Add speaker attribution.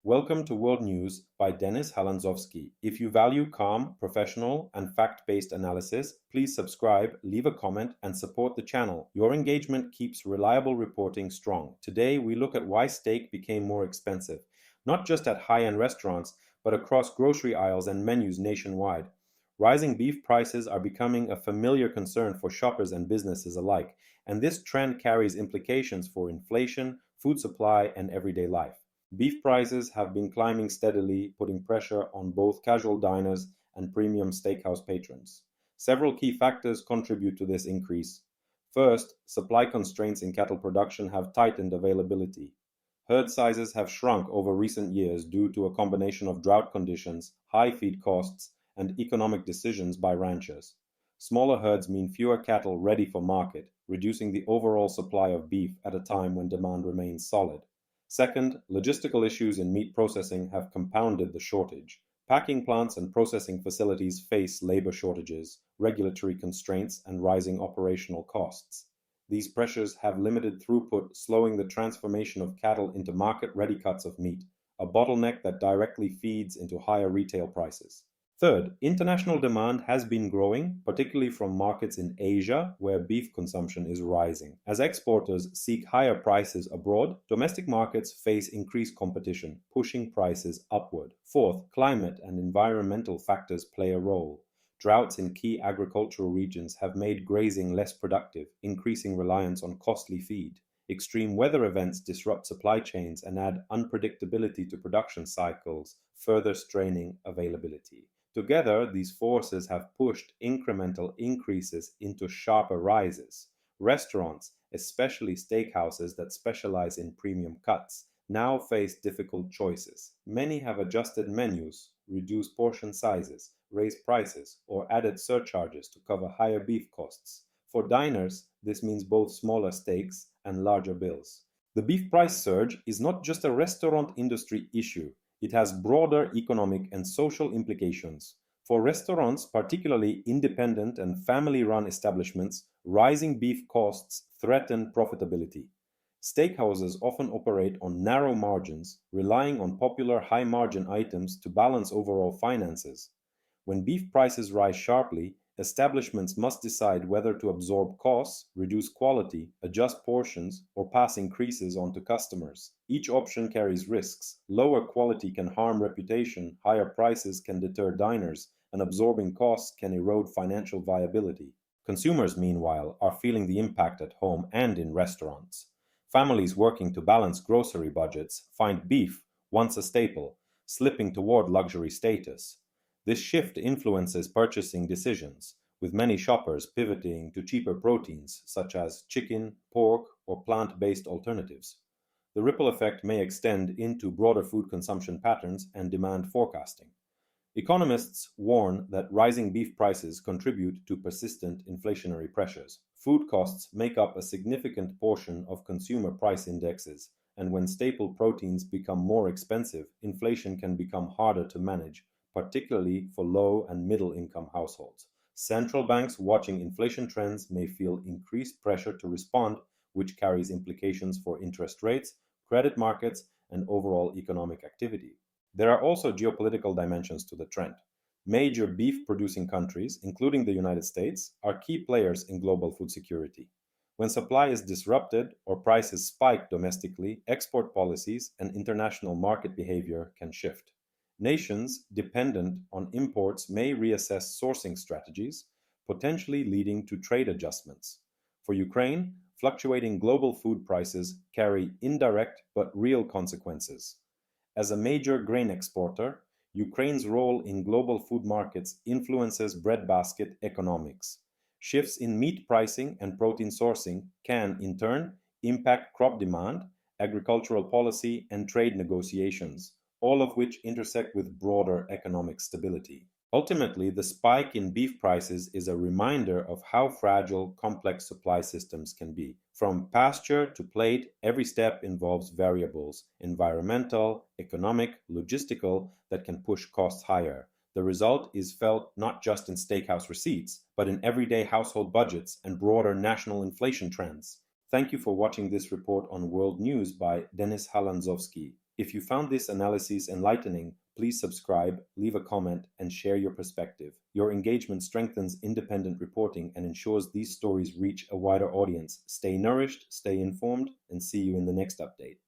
Speaker 1: Welcome to World News by Halandzovskyi. If you value calm, professional, and fact-based analysis, please subscribe, leave a comment, and support the channel. Your engagement keeps reliable reporting strong. Today, we look at why steak became more expensive, not just at high-end restaurants, but across grocery aisles and menus nationwide. Rising beef prices are becoming a familiar concern for shoppers and businesses alike, and this trend carries implications for inflation, food supply, and everyday life. Beef prices have been climbing steadily, putting pressure on both casual diners and premium steakhouse patrons. Several key factors contribute to this increase. First, supply constraints in cattle production have tightened availability. Herd sizes have shrunk over recent years due to a combination of drought conditions, high feed costs, and economic decisions by ranchers. Smaller herds mean fewer cattle ready for market, reducing the overall supply of beef at a time when demand remains solid. Second, logistical issues in meat processing have compounded the shortage. Packing plants and processing facilities face labor shortages, regulatory constraints, and rising operational costs. These pressures have limited throughput, slowing the transformation of cattle into market-ready cuts of meat, a bottleneck that directly feeds into higher retail prices. Third, international demand has been growing, particularly from markets in Asia, where beef consumption is rising. As exporters seek higher prices abroad, domestic markets face increased competition, pushing prices upward. Fourth, climate and environmental factors play a role. Droughts in key agricultural regions have made grazing less productive, increasing reliance on costly feed. Extreme weather events disrupt supply chains and add unpredictability to production cycles, further straining availability. Together, these forces have pushed incremental increases into sharper rises. Restaurants, especially steakhouses that specialize in premium cuts, now face difficult choices. Many have adjusted menus, reduced portion sizes, raised prices, or added surcharges to cover higher beef costs. For diners, this means both smaller steaks and larger bills. The beef price surge is not just a restaurant industry issue. It has broader economic and social implications. For restaurants, particularly independent and family-run establishments, rising beef costs threaten profitability. Steakhouses often operate on narrow margins, relying on popular high-margin items to balance overall finances. When beef prices rise sharply, establishments must decide whether to absorb costs, reduce quality, adjust portions, or pass increases on to customers. Each option carries risks. Lower quality can harm reputation, higher prices can deter diners, and absorbing costs can erode financial viability. Consumers, meanwhile, are feeling the impact at home and in restaurants. Families working to balance grocery budgets find beef, once a staple, slipping toward luxury status. This shift influences purchasing decisions, with many shoppers pivoting to cheaper proteins such as chicken, pork, or plant-based alternatives. The ripple effect may extend into broader food consumption patterns and demand forecasting. Economists warn that rising beef prices contribute to persistent inflationary pressures. Food costs make up a significant portion of consumer price indexes, and when staple proteins become more expensive, inflation can become harder to manage, particularly for low and middle income households. Central banks watching inflation trends may feel increased pressure to respond, which carries implications for interest rates, credit markets, and overall economic activity. There are also geopolitical dimensions to the trend. Major beef producing countries, including the United States, are key players in global food security. When supply is disrupted or prices spike domestically, export policies and international market behavior can shift. Nations dependent on imports may reassess sourcing strategies, potentially leading to trade adjustments. For Ukraine, fluctuating global food prices carry indirect but real consequences. As a major grain exporter, Ukraine's role in global food markets influences breadbasket economics. Shifts in meat pricing and protein sourcing can, in turn, impact crop demand, agricultural policy, and trade negotiations, all of which intersect with broader economic stability. Ultimately, the spike in beef prices is a reminder of how fragile complex supply systems can be. From pasture to plate, every step involves variables, environmental, economic, logistical, that can push costs higher. The result is felt not just in steakhouse receipts, but in everyday household budgets and broader national inflation trends. Thank you for watching this report on World News by Halandzovskyi. If you found this analysis enlightening, please subscribe, leave a comment, and share your perspective. Your engagement strengthens independent reporting and ensures these stories reach a wider audience. Stay nourished, stay informed, and see you in the next update.